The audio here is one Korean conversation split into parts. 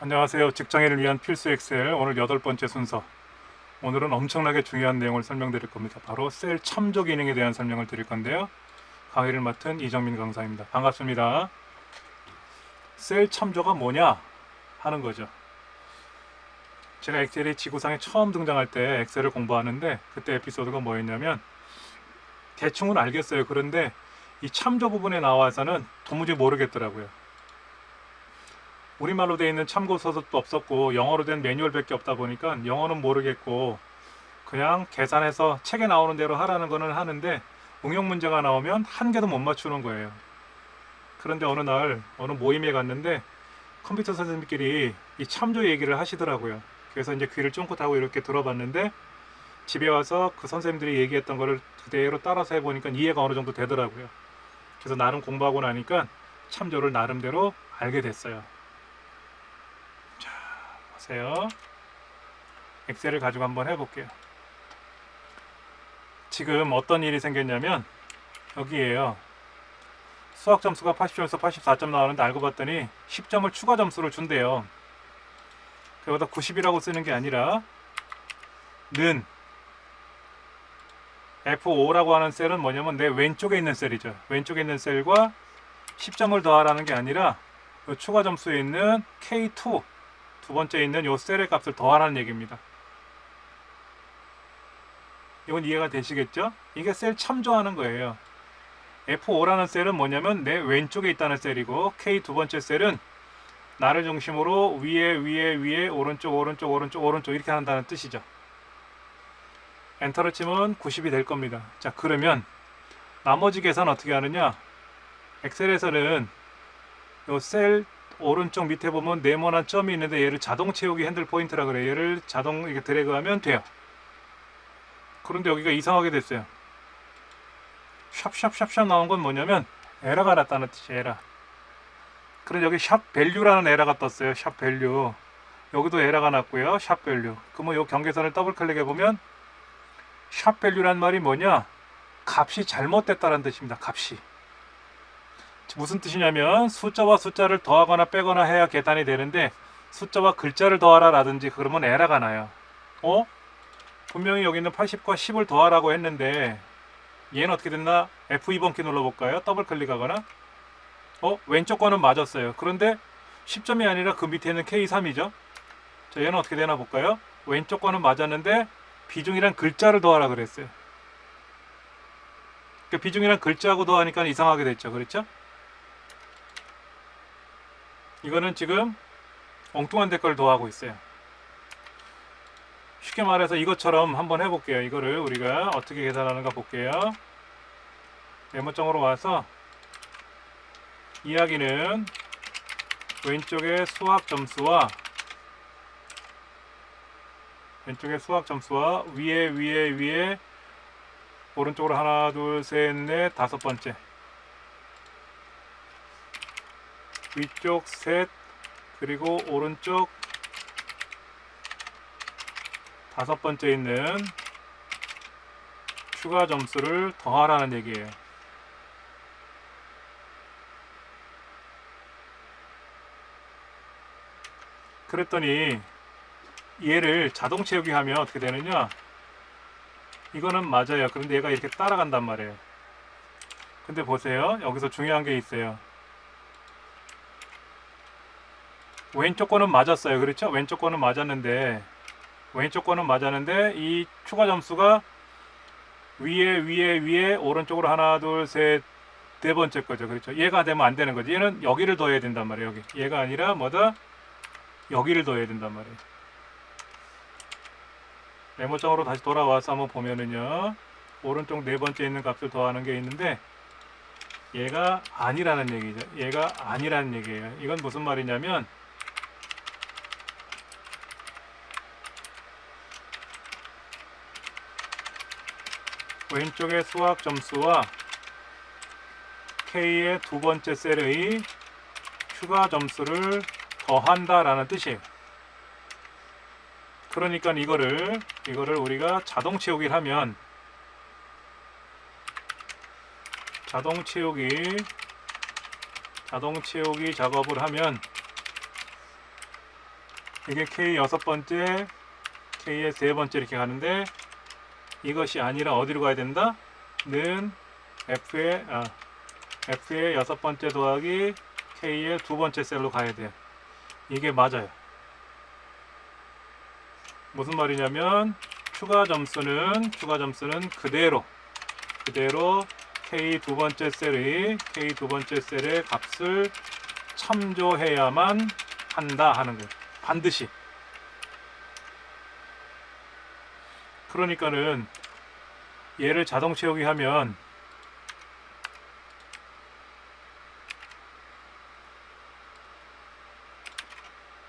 안녕하세요. 직장인을 위한 필수 엑셀 오늘 8번째 순서. 오늘은 엄청나게 중요한 내용을 설명드릴 겁니다. 바로 셀 참조 기능에 대한 설명을 드릴 건데요. 강의를 맡은 이정민 강사입니다. 반갑습니다. 셀 참조가 뭐냐 하는 거죠. 제가 엑셀이 지구상에 처음 등장할 때 엑셀을 공부하는데 그때 에피소드가 뭐였냐면 대충은 알겠어요. 그런데 이 참조 부분에 나와서는 도무지 모르겠더라고요. 우리말로 되어 있는 참고 서술도 없었고 영어로 된 매뉴얼밖에 없다 보니까 영어는 모르겠고 그냥 계산해서 책에 나오는 대로 하라는 거는 하는데 응용 문제가 나오면 한 개도 못 맞추는 거예요. 그런데 어느 날 어느 모임에 갔는데 컴퓨터 선생님끼리 이 참조 얘기를 하시더라고요. 그래서 이제 귀를 쫑긋 하고 이렇게 들어봤는데 집에 와서 그 선생님들이 얘기했던 거를 그대로 따라서 해보니까 이해가 어느 정도 되더라고요. 그래서 나름 공부하고 나니까 참조를 나름대로 알게 됐어요. 보세요. 엑셀을 가지고 한번 해볼게요. 지금 어떤 일이 생겼냐면 여기에요. 수학 점수가 80점에서 84점 나오는데 알고 봤더니 10점을 추가 점수를 준대요. 그보다 90이라고 쓰는 게 아니라 는 F5라고 하는 셀은 뭐냐면 내 왼쪽에 있는 셀이죠. 왼쪽에 있는 셀과 10점을 더하라는 게 아니라 추가 점수에 있는 K2 두 번째 있는 요 셀의 값을 더하라는 얘기입니다. 이건 이해가 되시겠죠? 이게 셀 참조하는 거예요. F5라는 셀은 뭐냐면 내 왼쪽에 있다는 셀이고 K 두 번째 셀은 나를 중심으로 위에 오른쪽 이렇게 한다는 뜻이죠. 엔터를 치면 90이 될 겁니다. 자, 그러면 나머지 계산 어떻게 하느냐? 엑셀에서는 요 셀 오른쪽 밑에 보면 네모난 점이 있는데 얘를 자동 채우기 핸들 포인트라 그래요. 얘를 자동 이렇게 드래그하면 돼요. 그런데 여기가 이상하게 됐어요. 샵 나온 건 뭐냐면 에러가 났다는 뜻이에요. 에러. 그런데 여기 샵 밸류라는 에러가 떴어요. 샵 밸류. 여기도 에러가 났고요. 샵 밸류. 그러면 이 경계선을 더블 클릭해 보면 샵 밸류란 말이 뭐냐? 값이 잘못됐다는 뜻입니다. 값이. 무슨 뜻이냐면 숫자와 숫자를 더하거나 빼거나 해야 계산이 되는데 숫자와 글자를 더하라 라든지 그러면 에러가 나요. 분명히 여기 있는 80과 10을 더하라고 했는데 얘는 어떻게 됐나? F2번 키 눌러볼까요? 더블 클릭하거나 왼쪽 거는 맞았어요. 그런데 10점이 아니라 그 밑에 있는 K3이죠. 자, 얘는 어떻게 되나 볼까요? 왼쪽 거는 맞았는데 비중이란 글자를 더하라 그랬어요. 그러니까 비중이란 글자하고 더하니까 이상하게 됐죠. 그렇죠? 이거는 지금 엉뚱한 댓글 더하고 있어요. 쉽게 말해서 이것처럼 한번 해볼게요. 이거를 우리가 어떻게 계산하는가 볼게요. 메모장으로 와서 이야기는 왼쪽의 수학 점수와 위에 오른쪽으로 하나 둘 셋 넷 다섯 번째 위쪽 셋 그리고 오른쪽 다섯 번째 있는 추가 점수를 더하라는 얘기예요. 그랬더니 얘를 자동 채우기 하면 어떻게 되느냐? 이거는 맞아요. 그런데 얘가 이렇게 따라간단 말이에요. 근데 보세요. 여기서 중요한 게 있어요. 왼쪽 거는 맞았어요. 그렇죠? 왼쪽 거는 맞았는데 이 추가 점수가 위에 오른쪽으로 하나 둘 셋 네 번째 거죠. 그렇죠? 얘가 되면 안 되는 거죠. 얘는 여기를 더해야 된단 말이에요. 여기. 얘가 아니라 뭐다? 여기를 더해야 된단 말이에요. 메모장으로 다시 돌아와서 한번 보면은요. 오른쪽 네 번째 있는 값을 더하는 게 있는데 얘가 아니라는 얘기죠. 얘가 아니라는 얘기예요. 이건 무슨 말이냐면 왼쪽의 수학 점수와 K의 두 번째 셀의 추가 점수를 더한다 라는 뜻이에요. 그러니까 이거를 우리가 자동 채우기를 하면 자동 채우기 작업을 하면 이게 K 여섯 번째, K의 세 번째 이렇게 가는데 이것이 아니라 어디로 가야 된다? 는 F의 여섯 번째 더하기 K의 두 번째 셀로 가야 돼요. 이게 맞아요. 무슨 말이냐면 추가 점수는 그대로 K 두 번째 셀의 값을 참조해야만 한다 하는 거예요. 반드시. 그러니까는 얘를 자동 채우기 하면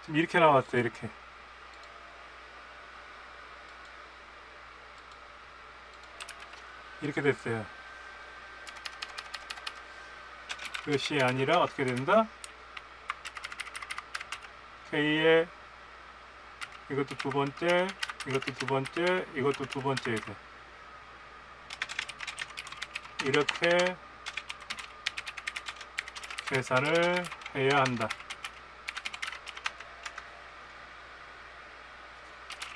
지금 이렇게 나왔어요. 이렇게 됐어요. 그것이 아니라 어떻게 된다? K의 이것도 두 번째, 이것도 두 번째, 이것도 두 번째 돼. 이렇게 계산을 해야 한다.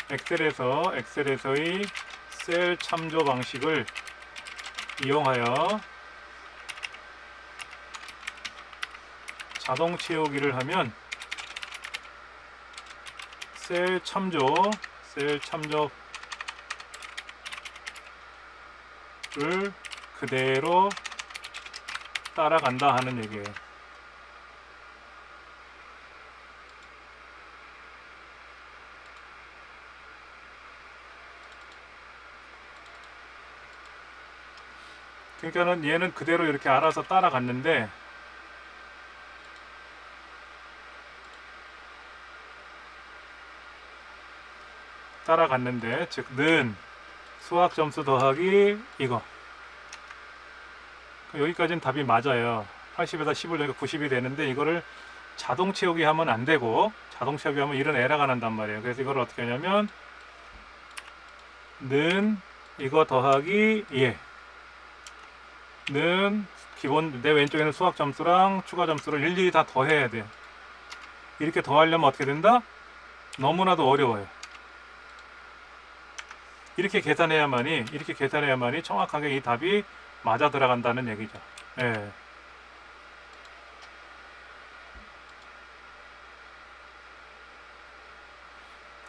엑셀에서의 셀 참조 방식을 이용하여 자동 채우기를 하면 셀 참조를 그대로 따라간다 하는 얘기예요. 그러니까는 얘는 그대로 이렇게 알아서 따라갔는데 즉 는 수학 점수 더하기 이거 여기까지는 답이 맞아요. 80에다 10을 넣으니까 90이 되는데 이거를 자동 채우기 하면 안 되고 자동 채우기 하면 이런 에러가 난단 말이에요. 그래서 이걸 어떻게 하냐면 는 이거 더하기 는 기본 내 왼쪽에는 수학 점수랑 추가 점수를 일일이 다 더해야 돼요. 이렇게 더하려면 어떻게 된다? 너무나도 어려워요. 이렇게 계산해야만이 정확하게 이 답이 맞아 들어간다는 얘기죠. 예.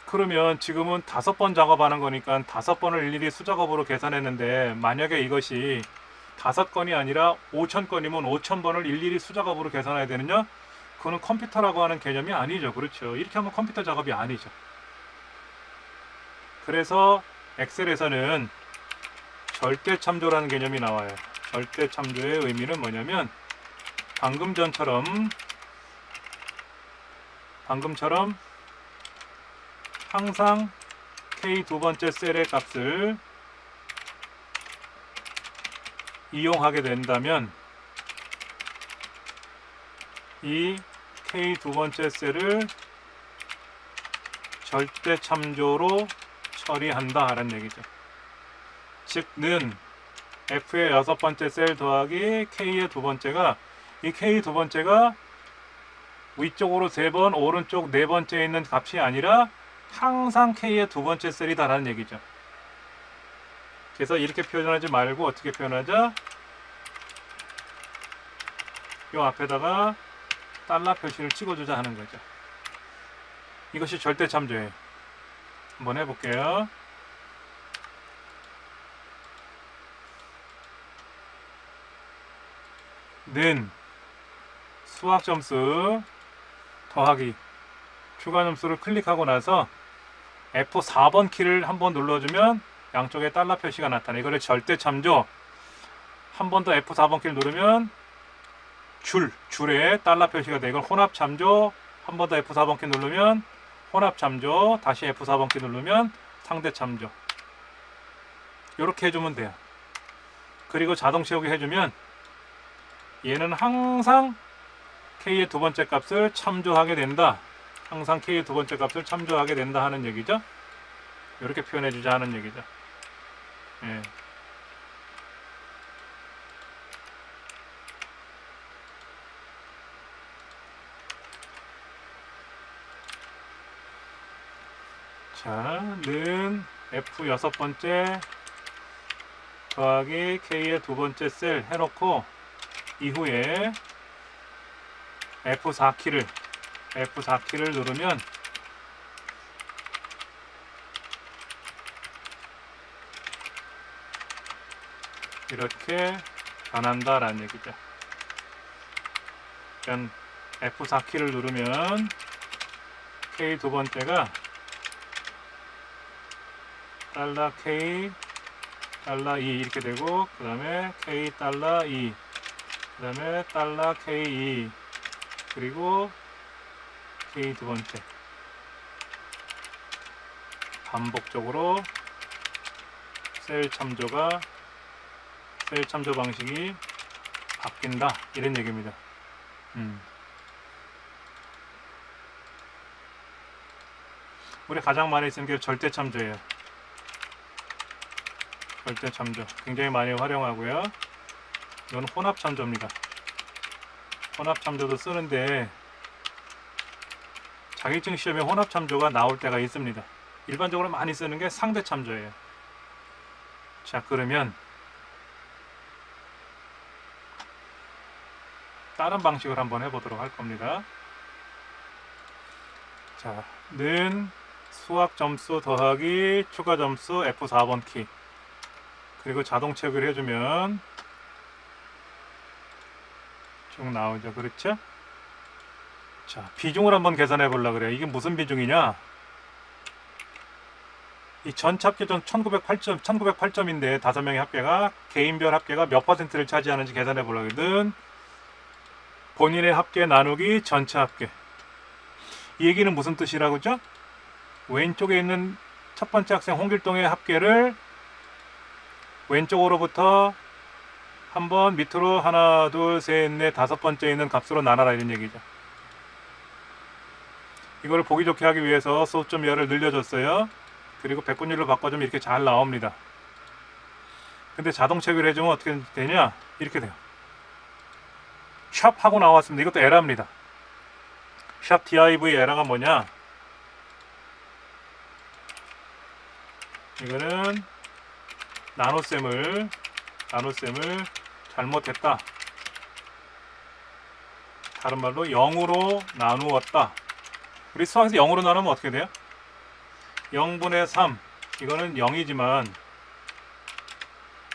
그러면 지금은 5번 작업하는 거니까 5번을 일일이 수작업으로 계산했는데 만약에 이것이 5건이 아니라 5,000건이면 5,000번을 일일이 수작업으로 계산해야 되느냐? 그거는 컴퓨터라고 하는 개념이 아니죠. 그렇죠. 이렇게 하면 컴퓨터 작업이 아니죠. 그래서 엑셀에서는 절대 참조라는 개념이 나와요. 절대 참조의 의미는 뭐냐면 방금처럼 항상 K 두 번째 셀의 값을 이용하게 된다면 이 K 두 번째 셀을 절대 참조로 처리한다 하는 얘기죠. 즉 는 F의 여섯 번째 셀 더하기 K의 두 번째가 이 K 두 번째가 위쪽으로 3번 오른쪽 4번째에 있는 값이 아니라 항상 K의 두 번째 셀이다라는 얘기죠. 그래서 이렇게 표현하지 말고 어떻게 표현하자? 이 앞에다가 달러 표시를 찍어주자 하는 거죠. 이것이 절대 참조예요. 한번 해볼게요. 는 수학 점수 더하기 추가 점수를 클릭하고 나서 F4번 키를 한번 눌러주면 양쪽에 달러 표시가 나타나. 이거를 절대 참조. 한 번 더 F4번 키를 누르면 줄에 달러 표시가 돼. 이걸 혼합 참조. 한 번 더 F4번 키 누르면 혼합 참조. 다시 F4번 키 누르면 상대 참조. 이렇게 해주면 돼요. 그리고 자동 채우기 해주면 얘는 항상 K의 두 번째 값을 참조하게 된다. 항상 K의 두 번째 값을 참조하게 된다 하는 얘기죠. 이렇게 표현해주자 하는 얘기죠. 예. 자, 는 F 여섯 번째 더하기 K의 두 번째 셀 해놓고 이후에 F4키를 누르면 이렇게 변한다라는 얘기죠. 그러니까 F4키를 누르면 K 두 번째가 $K $2 이렇게 되고, 그 다음에 K $2, 그 다음에 $K2, 그리고 K 두 번째 반복적으로 셀 참조 방식이 바뀐다, 이런 얘기입니다. 우리 가장 많이 쓰는 게 절대 참조예요. 절대 참조 굉장히 많이 활용하고요. 이건 혼합 참조입니다. 혼합 참조도 쓰는데 자격증 시험에 혼합 참조가 나올 때가 있습니다. 일반적으로 많이 쓰는 게 상대 참조예요. 자, 그러면 다른 방식을 한번 해보도록 할 겁니다. 자, 는 수학 점수 더하기 추가 점수 F4번 키, 그리고 자동 체크를 해주면 쭉 나오죠. 그렇죠? 자, 비중을 한번 계산해 보려고 그래요. 이게 무슨 비중이냐? 이 전체 합계점 1908점인데 5명의 합계가 개인별 합계가 몇 퍼센트를 차지하는지 계산해 보려고 해요. 본인의 합계 나누기 전체 합계. 이 얘기는 무슨 뜻이라고죠? 왼쪽에 있는 첫 번째 학생 홍길동의 합계를 왼쪽으로부터 한번 밑으로 하나, 둘, 셋, 넷, 다섯 번째 있는 값으로 나눠라, 이런 얘기죠. 이걸 보기 좋게 하기 위해서 소점열을 늘려줬어요. 그리고 백분율로 바꿔주면 이렇게 잘 나옵니다. 근데 자동 체크를 해주면 어떻게 되냐? 이렇게 돼요. 샵 하고 나왔습니다. 이것도 에러입니다. 샵 div 에러가 뭐냐? 이거는 나눗셈을 잘못했다. 다른 말로 0으로 나누었다. 우리 수학에서 0으로 나누면 어떻게 돼요? 0분의 3, 이거는 0이지만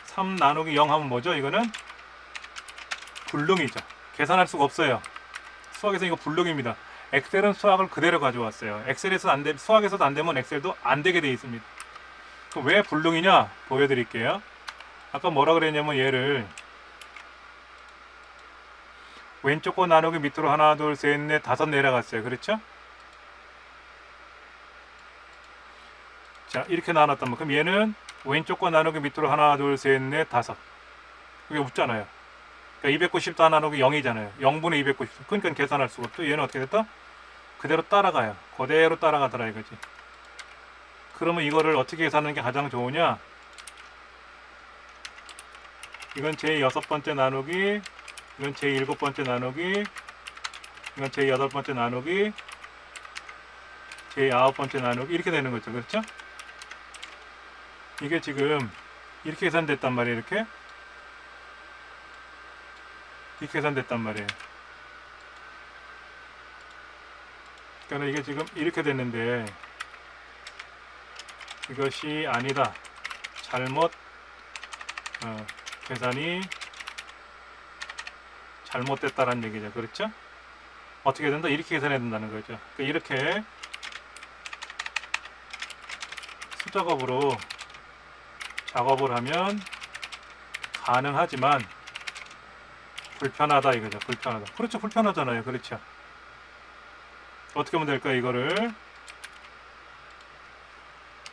3 나누기 0 하면 뭐죠? 이거는 불능이죠. 계산할 수가 없어요. 수학에서 이거 불능입니다. 엑셀은 수학을 그대로 가져왔어요. 엑셀에서 안 되, 수학에서도 안 되면 엑셀도 안 되게 돼 있습니다. 그럼 왜 불능이냐? 보여드릴게요. 아까 뭐라 그랬냐면 얘를 왼쪽 거 나누기 밑으로 하나, 둘, 셋, 넷, 다섯 내려갔어요. 그렇죠? 자, 이렇게 나눴다면 그럼 얘는 왼쪽 거 나누기 밑으로 하나, 둘, 셋, 넷, 다섯. 그게 없잖아요. 그러니까 290도 나누기 0이잖아요. 0분의 290. 그러니까 계산할 수가 없죠. 얘는 어떻게 됐다? 그대로 따라가요. 그대로 따라가더라 이거지. 그러면 이거를 어떻게 계산하는 게 가장 좋으냐? 이건 제6번째 나누기, 이건 제7번째 나누기, 이건 제8번째 나누기, 제9번째 나누기, 이렇게 되는 거죠. 그렇죠? 이게 지금 이렇게 계산됐단 말이에요. 이렇게 계산됐단 말이에요. 그러니까 이게 지금 이렇게 됐는데 이것이 아니다. 잘못 계산이 잘못됐다라는 얘기죠. 그렇죠? 어떻게 된다? 이렇게 계산해야 된다는 거죠. 그러니까 이렇게 수작업으로 작업을 하면 가능하지만 불편하다 이거죠. 불편하다. 그렇죠. 불편하잖아요. 그렇죠. 어떻게 하면 될까요? 이거를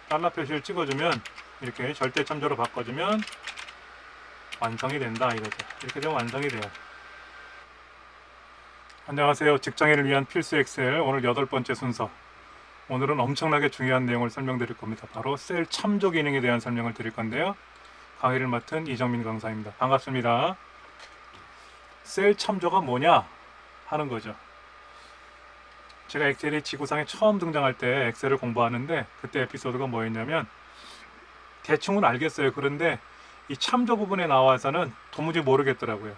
달러 표시를 찍어주면 이렇게 절대 참조로 바꿔주면 완성이 된다 이거죠. 이렇게 되면 완성이 돼요. 안녕하세요. 직장인을 위한 필수 엑셀 오늘 8번째 순서. 오늘은 엄청나게 중요한 내용을 설명드릴 겁니다. 바로 셀 참조 기능에 대한 설명을 드릴 건데요. 강의를 맡은 이정민 강사입니다. 반갑습니다. 셀 참조가 뭐냐 하는 거죠. 제가 엑셀이 지구상에 처음 등장할 때 엑셀을 공부하는데 그때 에피소드가 뭐였냐면, 대충은 알겠어요. 그런데 이 참조 부분에 나와서는 도무지 모르겠더라고요.